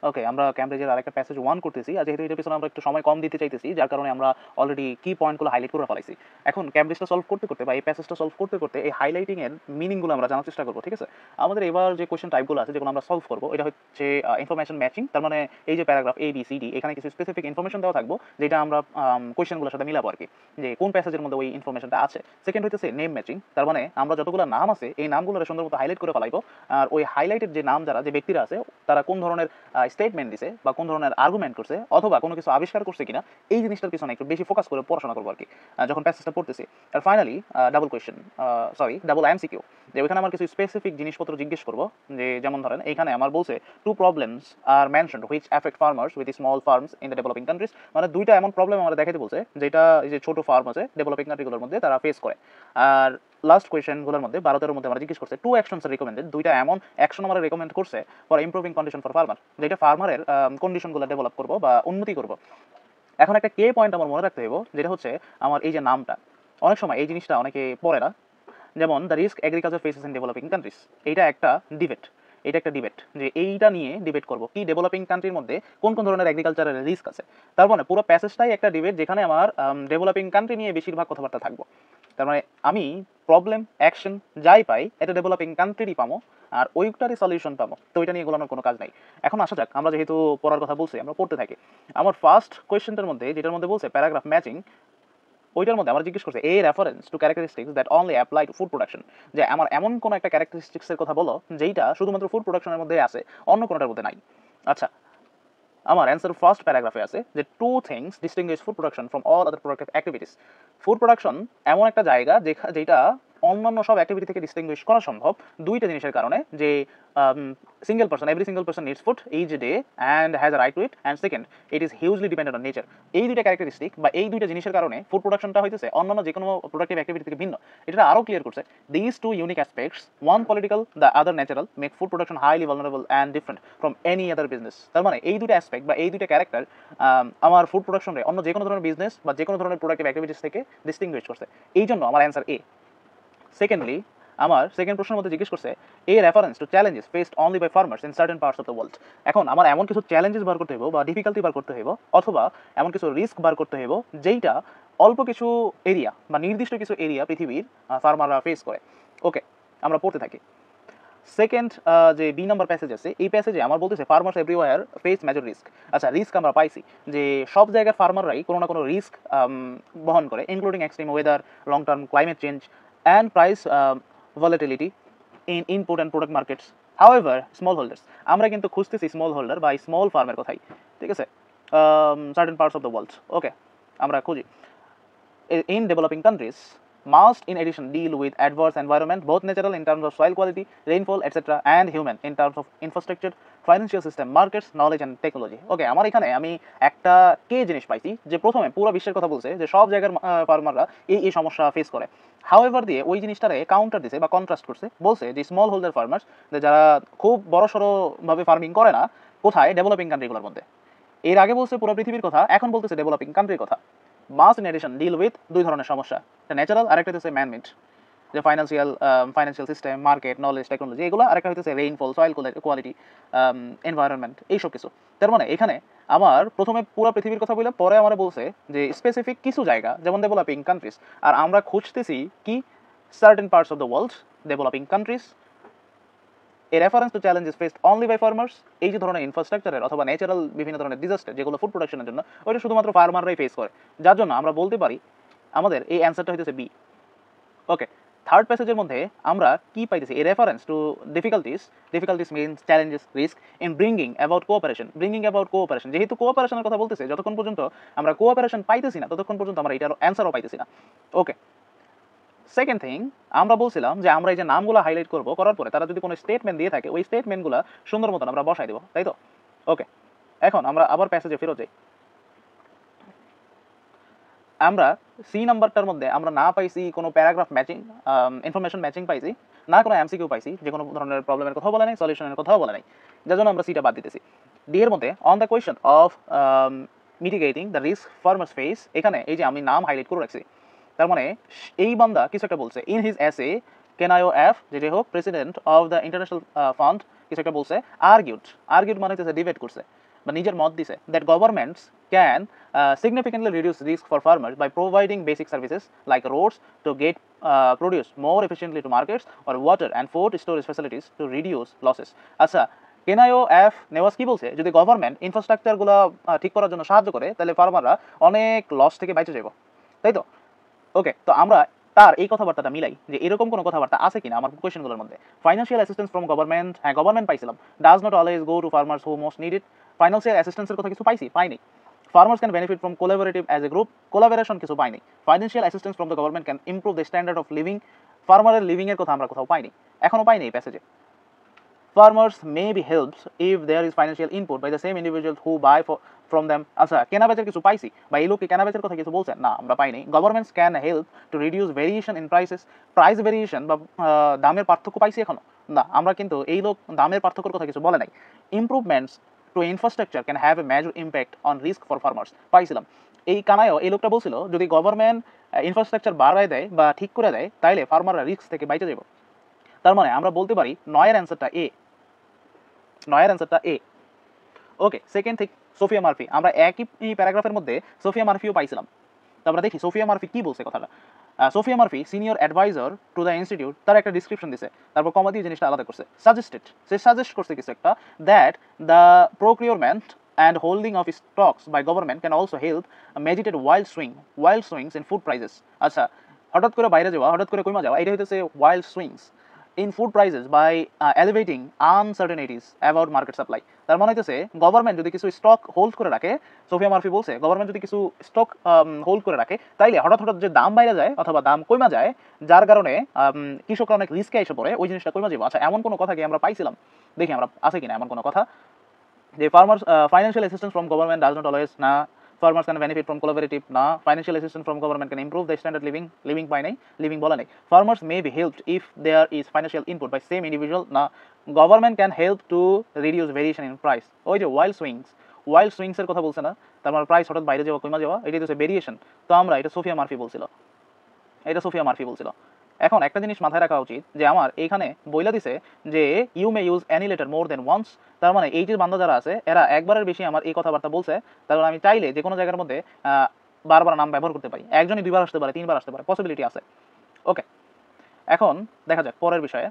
ওকে, আমরা ক্যামব্রিজের আরেকটা প্যাসেজ 1 করতেছি। আর যেহেতু এটার পিছনে আমরা একটু সময় কম দিতে চাইতেছি, যার কারণে আমরা অলরেডি কি পয়েন্টগুলো হাইলাইট করে ফেলাইছি। এখন ক্যামব্রিজটা সলভ করতে করতে বা এই প্যাসেজটা সলভ করতে করতে এই হাইলাইটিং এর মিনিংগুলো আমরা জানার চেষ্টা করব, ঠিক আছে? আমাদের এবার যে কোয়েশ্চেন টাইপগুলো আছে যেগুলো আমরা সলভ করব, এটা হচ্ছে ইনফরমেশন ম্যাচিং। তার মানে এই যে paragraph A B C D, এখানে কিছু স্পেসিফিক ইনফরমেশন দেওয়া থাকবো যেটা আমরা কোয়েশ্চেনগুলোর সাথে মিলাবো আর কি, যে কোন প্যাসেজের মধ্যে ওই ইনফরমেশনটা আছে। সেকেন্ড হইতেছে নেম ম্যাচিং। তার মানে আমরা যতগুলো নাম আছে এই নামগুলো সুন্দর মতো হাইলাইট করে ফেলাইবো, আর ওই হাইলাইটেড যে নাম যারা, যে ব্যক্তিরা আছে, তারা কোন ধরনের স্টেটমেন্ট দিছে বা কোন ধরনের আর্গুমেন্ট করছে অথবা কোনো কিছু আবিষ্কার করছে কিনা, এই জিনিসটার পিছনে একটু বেশি ফোকাস করে পড়াশোনা করবো আর কি যখন প্যাসেজটা পড়তেছি। আর finally double question, double MCQ, যে ওইখানে আমার কিছু স্পেসিফিক জিনিসপত্র জিজ্ঞেস করবো, যে যেমন ধরেন এইখানে আমার বলছে two problems are mentioned which affect farmers with small farms in the developing countries. মানে দুইটা এমন প্রবলেম আমরা দেখাতে বলছে যেটা এই যে ছোট ফার্ম আছে ডেভেলপিং কান্ট্রিগুলোর মধ্যে তারা ফেস করে। আর লাস্ট কোয়েশ্চেনগুলোর মধ্যে 12-13 মধ্যে আমরা জিজ্ঞেস করছে টু অ্যাকশনস রিকমেন্ডেড, দুইটা এমন অ্যাকশন আমরা রেকমেন্ড করছে for improving condition for farmer, যেটা ফার্মারের কন্ডিশনগুলো ডেভেলপ করবো বা উন্নতি করবো। এখন একটা কে পয়েন্ট আমার মনে রাখতে হবে, যেটা হচ্ছে আমার এই যে নামটা, অনেক সময় এই জিনিসটা অনেকে পড়ে না। যেমন the risk agriculture faces in developing countries, এইটা একটা ডিবেট। এটা একটা ডিবেট, যে এইটা নিয়ে ডিবেট করব কি ডেভেলপিং কান্ট্রির মধ্যে কোন কোন ধরনের এগ্রিকালচারের রিস্ক আছে। তার মানে পুরো প্যাসেজটাই একটা ডিবেট, যেখানে আমার ডেভেলপিং কান্ট্রি নিয়ে বেশিরভাগ কথাবার্তা থাকবো। তার মানে আমি প্রবলেম অ্যাকশন যাই পাই এটা ডেভেলপিং কান্ট্রিরই পাবো, আর ওইটারই সলিউশন পাবো। তো ওইটা নিয়ে গোলানোর কোনো কাজ নাই। এখন আসা যাক, আমরা যেহেতু পড়ার কথা বলছি, আমরা পড়তে থাকি। আমার ফার্স্ট কোয়েশ্চেনটার মধ্যে, যেটার মধ্যে বলছে প্যারাগ্রাফ ম্যাচিং, ওইটার মধ্যে আমরা জিজ্ঞেস করছি এ reference two characteristics that only apply to food production, যে আমার এমন কোন একটা ক্যারেক্টারিস্টিক্সের কথা বলো যেটা শুধুমাত্র ফুড প্রোডাকশনের মধ্যে আছে, অন্য কোনোটার মধ্যে নাই। আচ্ছা, আমার অ্যান্সার ফার্স্ট প্যারাগ্রাফে আছে যে two things distinguish food production from all other productive activities. Food production এমন একটা জায়গা যেটা অন্যান্য সব অ্যাক্টিভিটি থেকে ডিস্টিংগুইশ করা সম্ভব দুইটা জিনিসের কারণে, যে every single person needs food each day and has a right to eat, and second it is hugely dependent on nature. এই দুইটা ক্যারেক্টারিস্টিক বা এই দুইটা জিনিসের কারণে ফুড প্রোডাকশনটা হইতেছে অন্যান্য যে কোনো প্রোডাক্টিভ অ্যাক্টিভিটি থেকে ভিন্ন। এটা আরও ক্লিয়ার করছে, this two unique aspects, one political the other natural, make food production highly vulnerable and different from any other business. তার মানে এই দুটো অ্যাসপেক্ট বা এই দুটো ক্যারেক্টার আমার ফুড প্রোডাকশনে অন্য যে কোনো ধরনের বিজনেস বা যে কোনো ধরনের প্রোডাক্টিভ অ্যাক্টিভিটিস থেকে ডিস্টিংগুইশ করছে। এই জন্য আমার অ্যান্সার এ। সেকেন্ডলি, আমার সেকেন্ড প্রশ্নের মধ্যে জিজ্ঞেস করছে a reference to challenges faced only by farmers in certain parts of the world. এখন আমার এমন কিছু চ্যালেঞ্জেস বার করতে হইব বা ডিফিকাল্টি বার করতে হইব, অথবা এমন কিছু রিস্ক বার করতে হইব যেইটা অল্প কিছু এরিয়া বা নির্দিষ্ট কিছু এরিয়া পৃথিবীর ফার্মাররা ফেস করে। ওকে, আমরা পড়তে থাকি। সেকেন্ড যে বি নাম্বার প্যাসেজ আছে, এই প্যাসেজে আমার বলতেছে farmers everywhere face major risk. আচ্ছা, রিস্ক আমরা পাইছি যে সব জায়গার ফার্মাররাই কোনো না কোনো রিস্ক বহন করে, including extreme weather, long term climate change and price volatility in input and product markets. However, small holders, আমরা কিন্তু খুঁজতেছি স্মল হোল্ডার বা স্মল ফার্মের কথাই, ঠিক আছে? Certain parts of the world, okay, আমরা খুঁজি। In developing countries must in addition deal with adverse environment, both natural in terms of soil quality, rainfall, etc., and human in terms of infrastructure, financial system, markets, knowledge and technology. ওকে, আমার এখানে আমি একটা কে জিনিস পাইছি, যে প্রথমে পুরো বিশ্বের কথা বলছে যে সব জায়গার ফার্মাররা এই সমস্যা ফেস করে। হাউএভার দিয়ে ওই জিনিসটারে কাউন্টার দিছে বা কন্ট্রাস্ট করছে, বলছে যে স্মল হোল্ডার ফার্মার্স, যারা খুব বড়সড় ভাবে ফার্মিং করে না, কোথায়? ডেভেলপিং কান্ট্রিগুলোর মধ্যে। এর আগে বলছে পুরো পৃথিবীর কথা, এখন বলতেছে ডেভেলপিং কান্ট্রির কথা। Must in addition deal with দুই ধরনের সমস্যা, একটা ন্যাচারাল আর একটা হচ্ছে ম্যানমেড, যে financial system, market, knowledge, technology, এগুলো। আরেকটা হচ্ছে রেইনফল, সয়েল কোয়ালিটি, এনভায়রনমেন্ট, এইসব কিছু। তার মানে এখানে আমার প্রথমে পুরো পৃথিবীর কথা বলে, পরে আমার বলছে যে স্পেসিফিক কিছু জায়গা, যেমন ডেভেলপিং কান্ট্রিজ, আর আমরা খুঁজতেছি কি certain parts of the world, developing countries. A reference to challenges faced only by farmers, এই যে ধরনের ইনফ্রাস্ট্রাকচারের অথবা ন্যাচারাল বিভিন্ন ধরনের ডিজাস্টার যেগুলো ফুড প্রোডাকশনের জন্য, ওইটা শুধুমাত্র ফার্মাররাই ফেস করে, যার জন্য আমরা বলতে পারি আমাদের এই অ্যান্সারটা হইতেছে বি। ওকে, থার্ড প্যাসেজের মধ্যে আমরা কি পাইতেছি? এ reference to difficulties means challenges, risk in bringing about cooperation. যেহেতু কোঅপারেশনের কথা বলতেছে, যতক্ষণ পর্যন্ত আমরা কোঅপারেশন পাইতেছি না ততক্ষণ পর্যন্ত আমরা এটার অ্যান্সারও পাইতেছি না। ওকে, সেকেন্ড থিং, আমরা বলছিলাম যে আমরা এই যে নামগুলো হাইলাইট করবো, করার পরে তারা যদি কোনো স্টেটমেন্ট দিয়ে থাকে, ওই স্টেটমেন্টগুলো সুন্দর মতন আমরা বসাই দেবো, তাই তো? ওকে, এখন আমরা আবার প্যাসেজে ফেরত যাই। আমরা সি নাম্বারটার মধ্যে আমরা না পাইছি কোনো প্যারাগ্রাফ ম্যাচিং, ইনফরমেশন ম্যাচিং পাইছি না, কোনো এমসিকিউ পাইছি, যে কোনো ধরনের প্রবলেমের কথাও বলে নাই, সলিউশনের কথাও বলে নাই, যার জন্য আমরা সিটা বাদ দিতেছি। ডি এর মধ্যে on the question of mitigating the risk farmers face, এখানে এই যে আমি নাম হাইলাইট করে রাখছি, তার মানে এই বান্দা কিছু একটা বলছে। ইন হিজ এসে KNIOF যেটি হোক president of the international fund কিছু একটা বলছে, আর্গিউড মানে হচ্ছে ডিবেট করছে বা নিজের মত দিছে that governments can significantly reduce risk for farmers by providing basic services like roads to get produce more efficiently to markets or water and food storage facilities to reduce losses. আচ্ছা, KNIOF Newaz কি বলছে, যদি government ইনফ্রাস্ট্রাকচারগুলো ঠিক করার জন্য সাহায্য করে তাহলে ফার্মাররা অনেক লস থেকে বেঁচে যাব, তাই তো? ওকে, তো আমরা তার এই কথাবার্তাটা মিলাই যে এরকম কোনো কথাবার্তা আছে কিনা আমার কোয়েশনগুলোর মধ্যে। ফাইন্যান্সিয়াল অ্যাসিস্ট্যান্স ফ্রম গভর্নমেন্ট, হ্যাঁ গভর্নমেন্ট পাইছিলাম। Does not always go to farmers who most need it. Financial অ্যাসিস্ট্যান্সের কথা কিছু পাইনি। Farmers can benefit from collaborative as a group, collaboration কিছু পাইনি। Financial assistance from the government can improve the standard of living, ফার্মারের living এর কথা আমরা কোথাও পাইনি, এখনো পাইনি এই প্যাসেজে। Farmers may be helped if there is financial input by the same individuals who buy from them. আচ্ছা, কেনাবেচার কিছু পাইছি বা এই লোককে কেনাবেচার কথা কিছু বলছেন না, আমরা পাইনি। Governments can help to reduce variation in prices, price variation বা দামের পার্থক্য পাইছি এখনো না, আমরা কিন্তু এই লোক দামের পার্থক্যের কথা কিছু বলে নাই। Improvements to infrastructure can have a major impact on risk for farmers, পাইছিলাম। এই কানায়ও এই লোকটা বলছিল যদি গভর্নমেন্ট ইনফ্রাস্ট্রাকচার বাড়ায় দেয় বা ঠিক করে দেয় তাইলে ফার্মাররা রিস্ক থেকে বাইচে যাব। তার মানে আমরা বলতে পারি নয়ের অ্যান্সারটা এ। ওকে, সেকেন্ড থিং সোফিয়া মার্ফি, আমরা একই প্যারাগ্রাফের মধ্যে সোফিয়া মার্ফিও পাইছিলাম। তো আমরা দেখি সোফিয়া মার্ফি কি বলছে কথাটা। Sophia Murphy senior adviser to the institute, তার একটা ডিসক্রিপশন দিছে, তারপর কমা দিয়ে জিনিসটা আলাদা করছে। সে সাজেস্ট করছে কিছু একটা, that the procurement and holding of stocks by government can also help mediate wild swings in food prices. আচ্ছা, হঠাৎ করে বাইরে যাওয়া, হঠাৎ করে কমে যাওয়া, এটা হইতেছে wild swings in food prices by elevating uncertainties about market supply. তার মানে হইতেছে গভর্নমেন্ট যদি কিছু স্টক হোল্ড করে রাখে, সোফিয়া মার্ফি বলছে গভর্নমেন্ট যদি কিছু স্টক হোল্ড করে রাখে তাইলে হঠাৎ যে দাম বাইরে যায় অথবা দাম কমে যায়, যার কারণে কৃষকরা অনেক রিস্কে এসে পড়ে, ওই জিনিসটা কমে যাবে। আচ্ছা, এমন কোনো কথা কি আমরা পাইছিলাম? দেখি আমরা আছে কিনা এমন কোনো কথা যে farmers financial assistance from government does not always, না। Farmers can benefit from collaborative, না। Financial assistance from government can improve the standard living পাই নাই, লিভিং বলা নেই। Farmers may be helped if there is financial input by same individual, না। Government can help to reduce variation in price, ওই যে wild সুইংসের কথা বলছে না, তার মানে প্রাইস হঠাৎ বাইরে যাওয়া কমে যাওয়া, এটাই হচ্ছে ভেরিয়েশন। তো আমরা এটা সোফিয়া মার্ফি বলছিল। এখন একটা জিনিস মাথায় রাখা উচিত যে আমার এইখানে বইলা দিছে যে you may use any letter more than once, তার মানে এই যে বান্দা যারা আছে এরা একবারের বেশি আমার এই কথাবার্তা বলছে, তার মানে আমি চাইলে যে কোনো জায়গার মধ্যে বারবার নাম ব্যবহার করতে পারি, একজনই দুইবার আসতে পারে, তিনবার আসতে পারে, পসিবিলিটি আছে। ওকে, এখন দেখা যাক পরের বিষয়ে।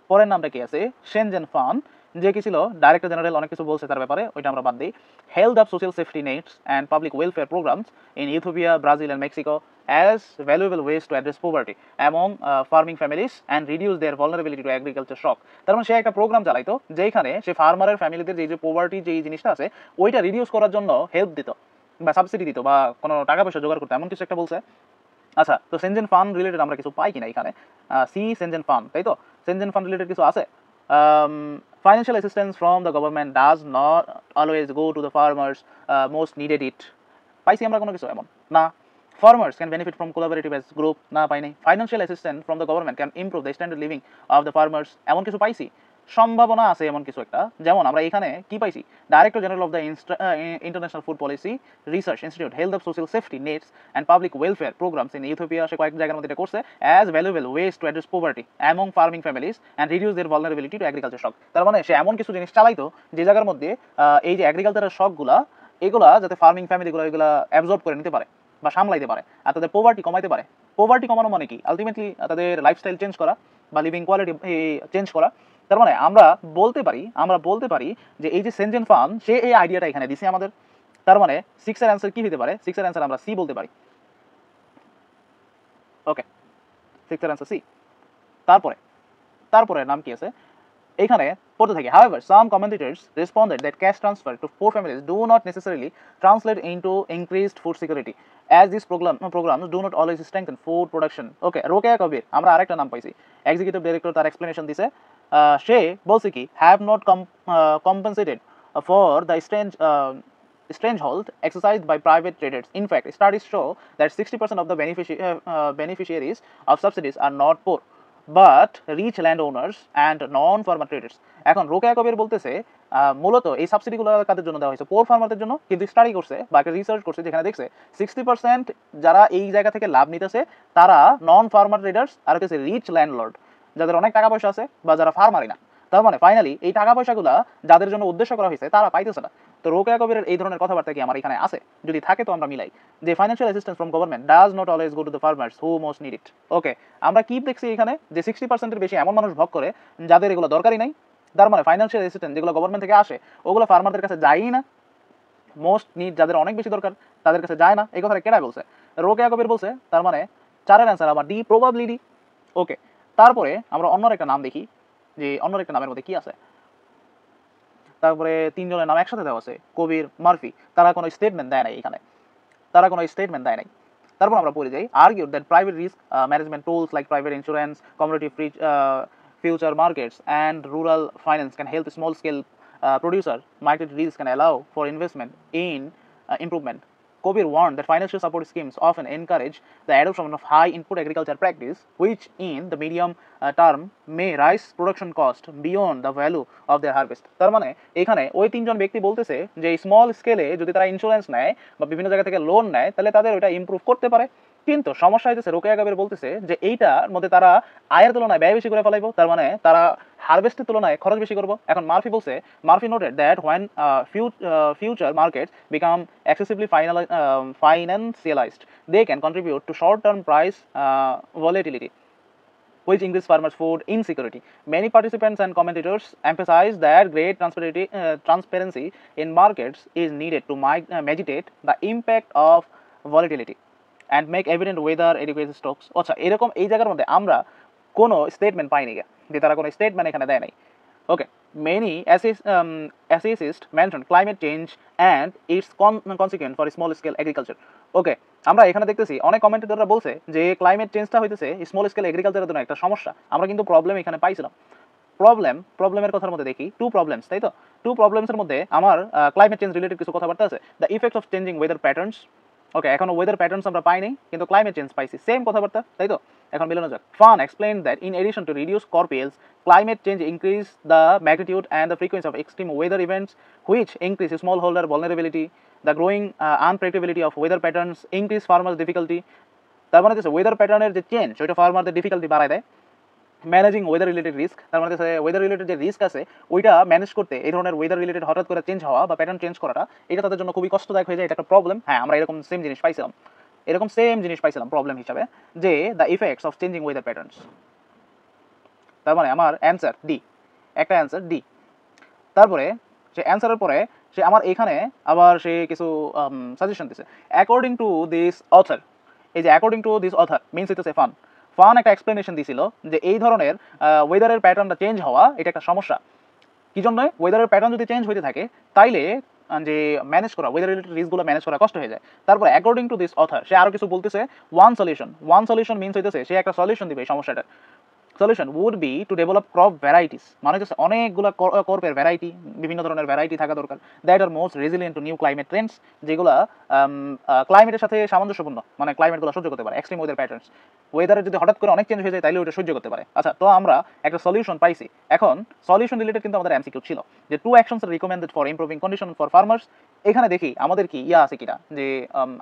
পরের নামটা কি আছে, শেনজেন ফান, যে কি ছিল ডাইরেক্টর জেনারেল, অনেক কিছু বলছে তার ব্যাপারে, ওইটা আমরা বাদ দিই। Health of social safety nets and public welfare programmes in Ethiopia, Brazil and Mexico as valuable ways to address poverty among farming families and reduce their vulnerability to agriculture shock. তার মানে সে একটা প্রোগ্রাম চালাইতো যেখানে সে ফার্মারের ফ্যামিলিদের যে poverty যে জিনিসটা আছে ওইটা reduce করার জন্য হেল্প দিত বা সাবসিডি দিত বা কোনো টাকা পয়সা জোগাড় করতো, এমন কিছু একটা বলছে। আচ্ছা, তো সেনজেন ফান রিলেটেড আমরা কিছু পাই কিনা এখানে? সেনজেন ফান, তাই তো? সেনজেন ফান রিলেটেড কিছু আছে। Financial assistance from the government does not always go to the farmers most needed it. পাইছি আমরা কোনো কিছু এমন? না। Farmers can benefit from collaborative as group, না পাই নাই। Financial assistance from the government can improve the standard living of the farmers, এমন কিছু পাইছি। সম্ভাবনা আছে এমন কিছু একটা, যেমন আমরা এখানে কি পাইছি, director general of the international food policy research institute health of social safety nets and public welfare programmes in Ethiopia, সে কয়েক জায়গার মধ্যে এটা করছে, as valuable ways to address poverty among farming families and reduce their vulnerability to agriculture shock. তার মানে সে এমন কিছু জিনিস চালাইতো যে জায়গার মধ্যে এই যে এগ্রিকালচারের শকগুলা এগুলা যাতে ফার্মিং ফ্যামিলিগুলো এগুলা অ্যাবজর্ব করে নিতে পারে বা সামলাইতে পারে আর তাদের পোভার্টি কমাইতে পারে। পোভার্টি কমানো মানে কি? আলটিমেটলি তাদের লাইফস্টাইল চেঞ্জ করা বা লিভিং কোয়ালিটি চেঞ্জ করা। তার মানে আমরা বলতে পারি যে এই যে সেনজেন ফান সে এই আইডিয়াটা এখানে দিছে আমাদের। তার মানে 6 এর অ্যান্সার কি হতে পারে? 6 এর অ্যান্সার আমরা সি বলতে পারি। ওকে, 6 এর অ্যান্সার সি। তারপরে নাম কি আছে এখানে পড়তে থাকি। However, some commentators responded that cash transfer to poor families do not necessarily translate into increased food security, as these programs do not always strengthen food production. Okay, Rokeya কবির, আমরা আরেকটা নাম পাইছি, এক্সিকিউটিভ ডিরেক্টর, তার এক্সপ্লেনেশন দিছে। সে বলছে কি, have not compensated for the stranglehold exercised by private traders. In fact, studies show that 60% of the beneficiaries of subsidies are not poor but rich landowners and non-farmer traders. এখন রোকেয়া কবির বলতেছে মূলত এই সাবসিডিগুলো কাদের জন্য দেওয়া হয়েছে? পোর ফার্মারদের জন্য। কিন্তু স্টাডি করছে বা একটা রিসার্চ করছে যেখানে দেখছে 60% যারা এই জায়গা থেকে লাভ নিতেছে তারা নন ফার্মার ট্রেডার্স আর হচ্ছে রিচ ল্যান্ডলর্ড। যাদের অনেক টাকা পয়সা আছে বা যারা ফার্মারই না। তার মানে ফাইনালি এই টাকা পয়সাগুলা যাদের জন্য উদ্দেশ্য করা হয়েছে তারা পাইতেছে না। তো রোকেয়া কবিরের এই ধরনের কথাবার্তা কি আমার এখানে আছে? যদি থাকে তো আমরা মিলাই যে financial assistance from government does not always go to the farmers who most need it. Okay, আমরা কি দেখছি এখানে যে 60%-এর বেশি এমন মানুষ ভোগ করে যাদের এগুলো দরকারই নাই। তার মানে ফাইন্যান্সিয়াল অ্যাসিস্ট্যান্স যেগুলো গভর্নমেন্ট থেকে আসে ওগুলো ফার্মারদের কাছে যায়ই না। মোস্ট নিড যাদের অনেক বেশি দরকার তাদের কাছে যায় না। এই কথাটা কেডা বলছে? রোকেয়া কবির বলছে। তার মানে 4-এর অ্যান্সার আমার ডি, প্রবাবলি ডি। ওকে, তারপরে আমরা অন্যর একটা নাম দেখি যে অন্যর একটা নামের মধ্যে কি আছে। তারপরে 3 জনের নাম একসাথে দেওয়া আছে, কবির, মার্ফি। তারা কোনো স্টেটমেন্ট দেয় নাই এখানে, তারা কোনো স্টেটমেন্ট দেয় নাই। তারপর আমরা পড়ে যাই argued that private risk management tools like private insurance, community free future markets and rural finance can help small scale producer market risk and allow for investment in improvement. Kobir warned that financial support schemes often encourage the adoption of high input agriculture practice, which in the medium term may rise production cost beyond the value of their harvest. তার মানে এখানে ওই তিনজন ব্যক্তি বলতেছে যে small স্কেলে যদি তারা ইন্স্যুরেন্স নেয় বা বিভিন্ন জায়গা থেকে লোন নেয় তাহলে তাদের ওটা ইমপ্রুভ করতে পারে। কিন্তু সমস্যা হইতেছে রোকেয়া কবির বলতেছে যে এইটার মধ্যে তারা আয়ের তুলনায় ব্যয় বেশি করে ফেলাইবো। তার মানে তারা হারভেস্টের তুলনায় খরচ বেশি করবো। এখন মার্ফি বলছে, Murphy noted that when future markets become excessively financialized, they can contribute to short-term price volatility, which increase farmers' food insecurity. Many participants and commentators emphasize that great transparency in markets is needed to mitigate the impact of volatility and make evident whether adequate stocks. আচ্ছা, এরকম এই জায়গার মধ্যে আমরা কোনো statement পাইনি যে তারা কোনো স্টেটমেন্ট এখানে দেয় নাই। ওকে, many essayists mentioned climate change and its consequence for small scale agriculture. ওকে, আমরা এখানে দেখতেছি অনেক কমেন্টেটররা বলছে যে ক্লাইমেট চেঞ্জটা হইতেছে স্মল স্কেল এগ্রিকালচারের জন্য একটা সমস্যা। আমরা কিন্তু প্রবলেম এখানে পাইছিলাম। প্রবলেমের কথার মধ্যে দেখি টু প্রবলেমস, তাই তো? টু প্রবলেমসের মধ্যে আমার ক্লাইমেট চেঞ্জ রিলেটেড কিছু কথাবার্তা আছে। The effects of changing weather patterns. Okay, এখন ওয়েদার প্যাটার্নস আমরা পাইনি কিন্তু ক্লাইমেট চেঞ্জ পাইছি, সেম কথাবার্তা, তাই তো? এখন মিলানো যাক। Fun explain that in addition to reduce crop yields, climate change increase the magnitude and the frequency of extreme weather events, which increase smallholder vulnerability. The growing unpredictability of weather patterns increase farmers' difficulty. তার মানে হচ্ছে weather প্যাটার্নের যে change ওইটা ফার্মারদের difficulty বাড়ায় দেয়। Managing weather related risk, তার মানে হচ্ছে ওয়েদার রিলেটেড যে রিস্ক আছে ওইটা ম্যানেজ করতে এই ধরনের ওয়েদার রিলেটেড হঠাৎ করে চেঞ্জ হওয়া বা প্যাটার্ন চেঞ্জ করাটা এটা তাদের জন্য খুবই কষ্টদায়ক হয়ে যায়। এটা একটা প্রবলেম। হ্যাঁ, আমরা এরকম সেম জিনিস পাইছিলাম প্রবলেম হিসাবে যে the effects of changing weather patterns. তার মানে আমার অ্যান্সার ডি, একটা অ্যান্সার ডি। তারপরে সে অ্যান্সারের পরে সে আমার এখানে আবার সে কিছু সাজেশন দিছে। অ্যাকর্ডিং টু দিস অথর, এই যে according to this author means হইতেছে ফান একটা এক্সপ্লেনেশন দিছিল যে এই ধরনের ওয়েদারের প্যাটার্নটা চেঞ্জ হওয়া এটা একটা সমস্যা। কি জন্য? ওয়েদারের প্যাটার্ন যদি চেঞ্জ হইতে থাকে তাইলে যে ম্যানেজ করা ওয়েদার রিলেটেড রিস্কগুলো ম্যানেজ করা কষ্ট হয়ে যায়। তারপর অ্যাকর্ডিং টু দিস অথর সে আরও কিছু বলতেছে। ওয়ান সলিউশন মিনস হইতেছে সে একটা সলিউশন দিবে এই সমস্যাটা। Solution would be to develop crop varieties, মানে হচ্ছে অনেকগুলো ক্রপের ভ্যারাইটি, বিভিন্ন ধরনের ভ্যারাইটি থাকা দরকার। That are most resilient to new climate trends, যেগুলো ক্লাইমেটের সাথে সামঞ্জস্যপূর্ণ, মানে ক্লাইমেটগুলো সহ্য করতে পারে। এক্সট্রিম ওয়েদার প্যাটার্নস, ওয়েদারের যদি হঠাৎ করে অনেক চেঞ্জ হয়ে যায় তাইলে ওটা সহ্য করতে পারে। আচ্ছা, তো আমরা একটা সলিউশন পাইছি। এখন সলিউশন রিলেটেড কিন্তু আমাদের এমসিকিউ ছিল যে 2 actions are recommended for improving condition for farmers। এখানে দেখি আমাদের কি ইয়া আছে কিনা, যে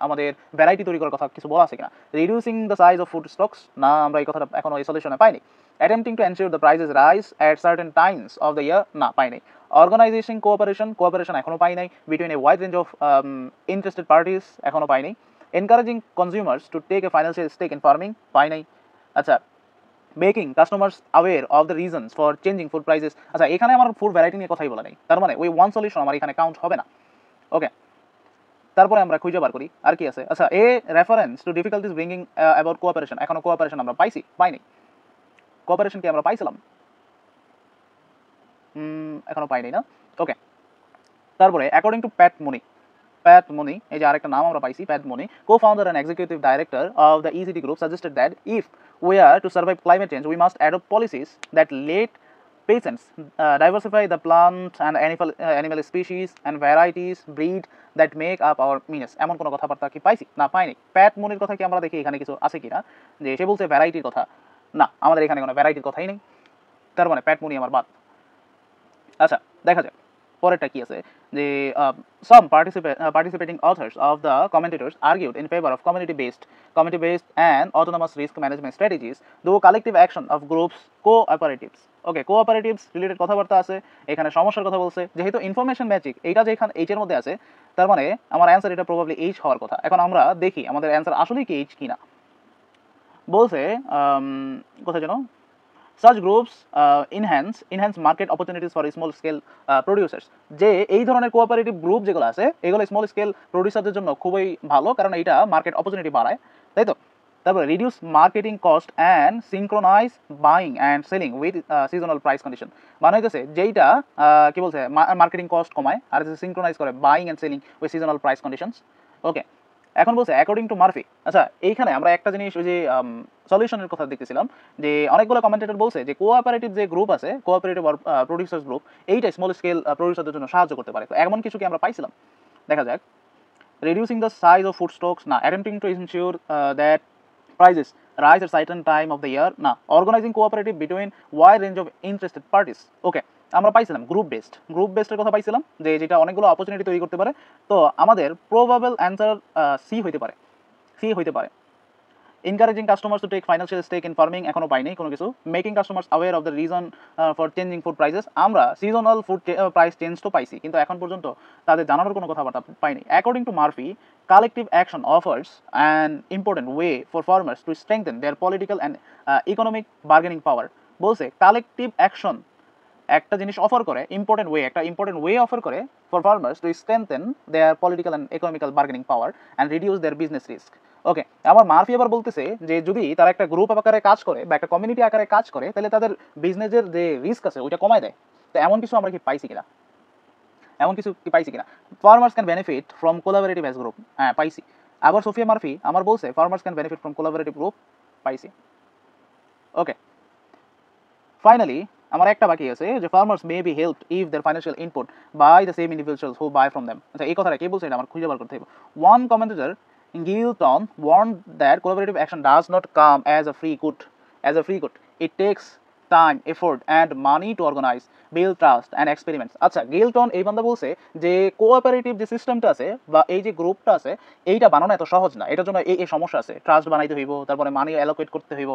আমাদের ভ্যারাইটি তৈরি করার কথা কিছু বলা আছে কিনা। Reducing the size of food stocks, না আমরা এই কথাটা এখনো এই সলিউশনে পাইনি। Attempting to ensure the prices rise at certain times of the year, না পাই নাই। Organizing cooperation এখনো পাই নাই between a wide range of interested parties, এখনো পাই নাই। Encouraging consumers to take a financial stake in farming, পাই নাই। আচ্ছা, making customers aware of the reasons for changing food prices. আচ্ছা, এখানে আমার ফুড ভ্যারাইটি নিয়ে কথাই বলা নেই, তার মানে ওই ওয়ান সলিউশন আমার এখানে কাউন্ট হবে না। ওকে, তারপরে আমরা খুঁজে বার করি আর কি আছে। আচ্ছা, এ reference to difficulties bringing about cooperation, এখনো কোঅপারেশন আমরা পাইনি। কোঅপারেশন কি আমরা পাইছিলাম? এখনো পাইনি না। ওকে, তারপরে অ্যাকর্ডিং টু প্যাট মনি, এই যে আরেকটা নাম আমরা পাইছি, প্যাট মনি, co-founder and executive director of the ECT group, suggested that if we are to survive climate change we must adopt policies that let peasants diversify the plant and animal species and varieties breed that make up our means। এমন কোনো কথাবার্তা কি পাইছি? না, পাইনি। প্যাট মনির কথা কি আমরা দেখি এখানে কিছু আছে কিনা, যে সে বলছে ভ্যারাইটির কথা। না, আমাদের এখানে কোনো ভ্যারাইটির কথাই নেই, তার মানে প্যাট মনি আমার বাদ। আচ্ছা, দেখা যাক পরেরটা কি আছে যে some participating authors of the commentators argued in favor of community based and autonomous risk management strategies through collective action of groups cooperatives. Okay, cooperatives related কথাবার্তা আছে, এখানে সমস্যার কথা বলছে, যেহেতু ইনফরমেশন ম্যাজিক এইটা যে এখানে এইচ এর মধ্যে আছে, তার মানে আমার অ্যান্সার এটা প্রবাবলি এইচ হওয়ার কথা। এখন আমরা দেখি আমাদের অ্যান্সার আসলেই কি এইচ কিনা। বলছে কোথায় যেন, such groups enhance market opportunities for small scale producers, যে এই ধরনের কোঅপারেটিভ গ্রুপ যেগুলো আছে এগুলো স্মল স্কেল প্রডিউসারদের জন্য খুবই ভালো, কারণ এটা মার্কেট অপরচুনিটি বাড়ায়, তাই তো। তারপরে reduce marketing cost and synchronise buying and selling with seasonal price condition, মানে হইতেছে যেইটা কি বলছে মার্কেটিং কস্ট কমায় আর সিনক্রোনাইজ করে buying and selling with seasonal price conditions. Okay, এখন বলছে অ্যাকর্ডিং টু মার্ফি। আচ্ছা, এইখানে আমরা একটা জিনিস ওই যে সলিউশনের কথা দেখতেছিলাম যে অনেকগুলো কমেন্টেটর বলছে যে কোঅপারেটিভ যে গ্রুপ আছে, কোঅপারেটিভ প্রডিউসার্স গ্রুপ, এইটা স্মল স্কেল প্রডিউসারদের জন্য সাহায্য করতে পারে। তো এমন কিছু কি আমরা পাইছিলাম, দেখা যাক। Reducing the size of food stocks, না। Attempting to ensure that prices rise at certain time of the year, না। Organizing cooperative between wide range of interested parties, ওকে। আমরা পাইছিলাম গ্রুপ বেসডের কথা পাইছিলাম, যে যেটা অনেকগুলো অপরচুনিটি তৈরি করতে পারে। তো আমাদের প্রবাবল অ্যান্সার সি হইতে পারে। encouraging customers to take financial stake in farming, এখনো পাইনি কোনো কিছু। making customers aware of the reason for changing food prices, আমরা সিজনাল ফুড প্রাইস চেঞ্জ তো পাইছি, কিন্তু এখন পর্যন্ত তাদের জানানোর কোনো কথাবার্তা পাইনি। according to Murphy, collective action offers an important way for farmers to strengthen their political and economic bargaining power, বলছে কালেকটিভ অ্যাকশন একটা জিনিস অফার করে, একটা ইম্পর্টেন্ট ওয়ে অফার করে for farmers to strengthen their political and economical bargaining power and reduce their business risk. Okay, আমার মার্ফি আবার বলতেছে যে যদি তারা একটা গ্রুপ আকারে কাজ করে বা একটা কমিউনিটি আকারে কাজ করে, তাহলে তাদের বিজনেসের যে রিস্ক আছে ওইটা কমায় দেয়। তো এমন কিছু আমরা কি পাইছি কিনা, farmers can benefit from collaborative as group, হ্যাঁ পাইছি। আবার সোফিয়া মার্ফি আমার বলছে farmers can benefit from collaborative group, পাইছি। ওকে, ফাইনালি আমার একটা বাকি আছে যে farmers may be helped if their financial input by the same individuals who buy from them. আচ্ছা, এই কথাটা কে বলছে এটা আমার খুঁজে বার করতে হবে। One commentator Gilton warned that collaborative action does not come as a free good. It takes time, effort and money to organize, build trust and experiments. আচ্ছা, গিলটন এই বান্দা বলছে যে কোঅপারেটিভ যে সিস্টেমটা আছে বা এই যে গ্রুপটা আছে এইটা বানানো এত সহজ না, এটার জন্য এই সমস্যা আছে। ট্রাস্ট বানাইতে হইব, তারপরে মানি অ্যালোকেট করতে হইব,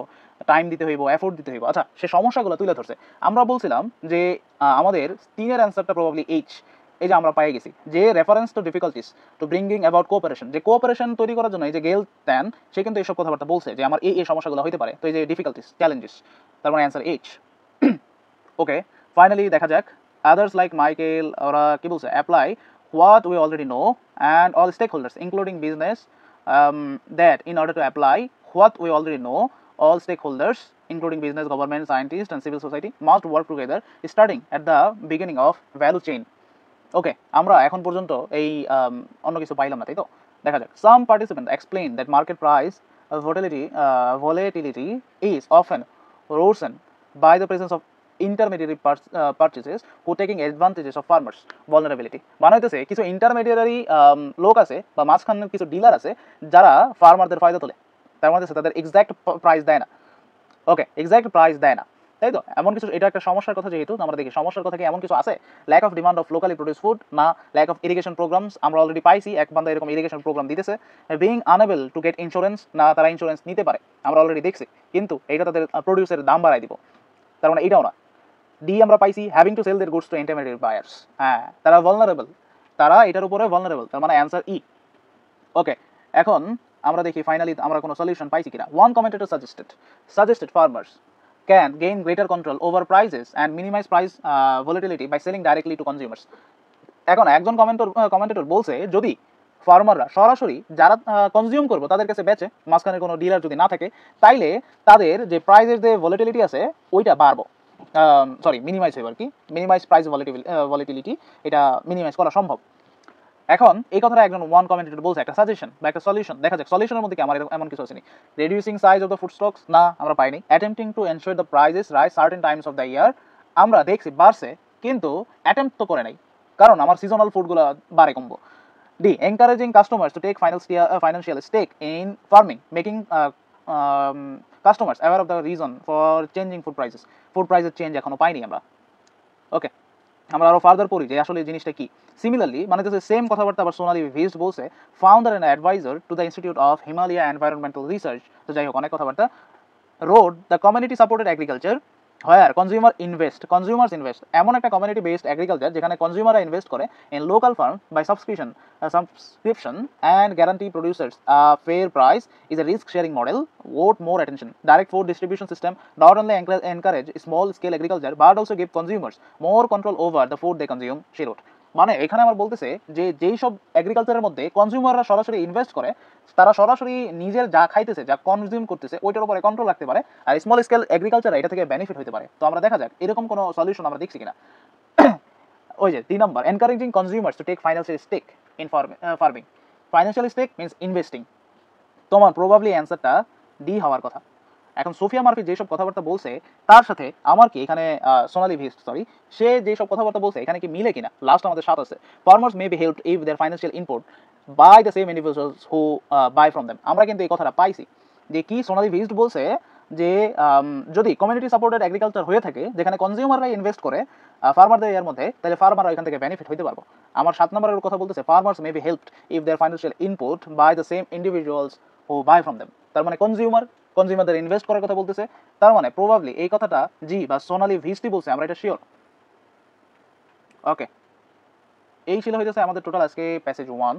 টাইম দিতে হইব, এফোর্ট দিতে হইব। আচ্ছা, সে সমস্যাগুলো তুলে ধরছে। আমরা বলছিলাম যে আমাদের তিনের অ্যান্সারটা প্রবাবলি এইচ। এই যে আমরা পাই গেছি যে reference to difficulties to bringing about cooperation, যে কোঅপারেশন তৈরি করার জন্য এই যে গেল ট্যান সে কিন্তু এইসব কথাবার্তা বলছে যে আমার এই সমস্যাগুলো হতে পারে। তো এই যে ডিফিকাল্টিস, চ্যালেঞ্জেস, তার মানে অ্যান্সার এইচ। ওকে, ফাইনালি দেখা যাক আদার্স লাইক মাইকেল ওরা কি বলছে, apply what we already know and all stakeholders including business, that in order to apply what we already know, all stakeholders including business, government, scientists and civil society must work together starting at the beginning of value chain. ওকে, আমরা এখন পর্যন্ত এই অন্য কিছু পাইলাম না, তাই তো। দেখা যাক, some participant explain that market price volatility is often worsened by the presence of intermediary purchases who taking advantages of farmers vulnerability, মানে হইতেছে কিছু ইন্টারমিডিয়ারি লোক আছে বা মাঝখানের কিছু ডিলার আছে যারা ফার্মারদের ফায়দা তোলে, তার মধ্যে তাদের এক্সাক্ট প্রাইস দেয় না। ওকে, এক্সাক্ট প্রাইস দেয় না, তাই তো। এমন কিছু, এটা একটা সমস্যার কথা, যেহেতু আমরা দেখি সমস্যার কথা কি এমন কিছু আছে, lack of demand of locally produce food, না ল্যাক অফ ইরিগেশন প্রোগ্রামস, আমরা অলরেডি পাইছি এক বান্দা এরকম ইরিগেশন প্রোগ্রাম দিতেছে। Being unable to get insurance, না তারা ইন্স্যুরেন্স নিতে পারে, আমরা অলরেডি দেখছি, কিন্তু এইটা তাদের প্রডিউসের দাম বাড়াই দিব, তার মানে এইটাও না। ডি আমরা পাইছি having to sell their goods to intermediate buyers, হ্যাঁ তারা ভালনারেবল, তারা এটার উপরে ভালনারেবল, তার মানে অ্যান্সার ই। ওকে, এখন আমরা দেখি ফাইনালি আমরা কোনো সলিউশন পাইছি কিনা। One commentator suggested farmers can gain greater control over prices and minimize price volatility by selling directly to consumers. এখন একজন কমেন্টেটর বলছে যদি ফার্মাররা সরাসরি যারা কনজিউম করবো তাদের কাছে বেচে, মাঝখানে কোনো ডিলার যদি না থাকে, তাইলে তাদের যে প্রাইসের যে ভলিটিলিটি আছে ওইটা বাড়বো, মিনিমাইজ হইব আর কি, মিনিমাইজ প্রাইস ভলিটিলিটি, এটা মিনিমাইজ করা সম্ভব। এখন এই কথাটা একজন ওয়ান কমেন্টেটর বলছে, একটা সাজেশন বা একটা সলিউশন। দেখা যাক সলিউশনের মধ্যে কি আমার এমন কিছু আসেনি। Reducing size of the food stocks, না আমরা পাইনি। Attempting to ensure the prices rise certain Times of the year, আমরা দেখছি বাড়ছে, কিন্তু অ্যাটেম্প্ট তো করে নাই, কারণ আমার সিজনাল ফুডগুলো বাড়ে কমবো। D encouraging customers to take financial stake in farming, making customers aware of the reason for changing food prices change এখনো পাইনি আমরা। ওকে, আমরা আরো ফার্দার পড়ি যে আসলে জিনিসটা কি। সিমিলারলি মানে সেম কথাবার্তা আবার সোনালী ভিস্ট বলছে, founder and adviser to the institute of Himalaya environmental research. তো যাই হোক, অনেক কথাবার্তা। Road the community supported agriculture where consumers invest, এমন একটা কমিউনিটি বেসড এগ্রিকালচার যেখানে কনজিউমাররা ইনভেস্ট করে in local farm by subscription and guarantee producers fair price is a risk sharing model ought more attention. Direct food distribution system not only encourage small scale agriculture but also give consumers more control over the food they consume, see road. মানে এখানে আমার বলতেছে যে যেই সব এগ্রিকালচারের মধ্যে কনজিউমাররা সরাসরি invest করে, তারা সরাসরি নিজের যা খাইতেছে, যা কনজিউম করতেছে, ওইটার উপরে কন্ট্রোল রাখতে পারে, আর স্মল স্কেল এগ্রিকালচার এটা থেকে বেনিফিট হতে পারে। তো আমরা দেখা যাক এরকম কোনো সলিউশন আমরা দেখছি কিনা। ওই যে 3 নম্বর, encouraging consumers to take financial stake in farming. Financial stake means investing. তোমার প্রবাবলি অ্যান্সারটা ডি হওয়ার কথা। এখন সোফিয়া মার্ফি যেসব কথাবার্তা বলছে তার সাথে আমার কি এখানে সোনালী ভিস্ট সে যেসব কথাবার্তা বলছে এখানে কি মিলে কিনা। লাস্ট আমাদের 7 আছে, farmers may be helped if their financial input by the same individuals who buy from them. আমরা কিন্তু এই কথাটা পাইছি যে কি সোনালী ভিস্ট বলছে যে যদি কমিউনিটি সাপোর্টেড এগ্রিকালচার হয়ে থাকে যেখানে কনজিউমাররা ইনভেস্ট করে ফার্মারদের এর মধ্যে, তাহলে ফার্মাররা এখান থেকে বেনিফিট হইতে পারবো। আমার 7 নম্বরের কথা বলতেছে farmers may be helped if their financial input by the same individuals who buy from them. তার মানে কনজিউমারদের ইনভেস্ট করার কথা বলতেছে। তার মানে প্রবাবলি এই কথাটা জি বা সোনালী ভিস্টি বলছে, আমরা এটা শিওর। ওকে, এই ছিল হইতেছে আমাদের টোটাল আজকে প্যাসেজ 1।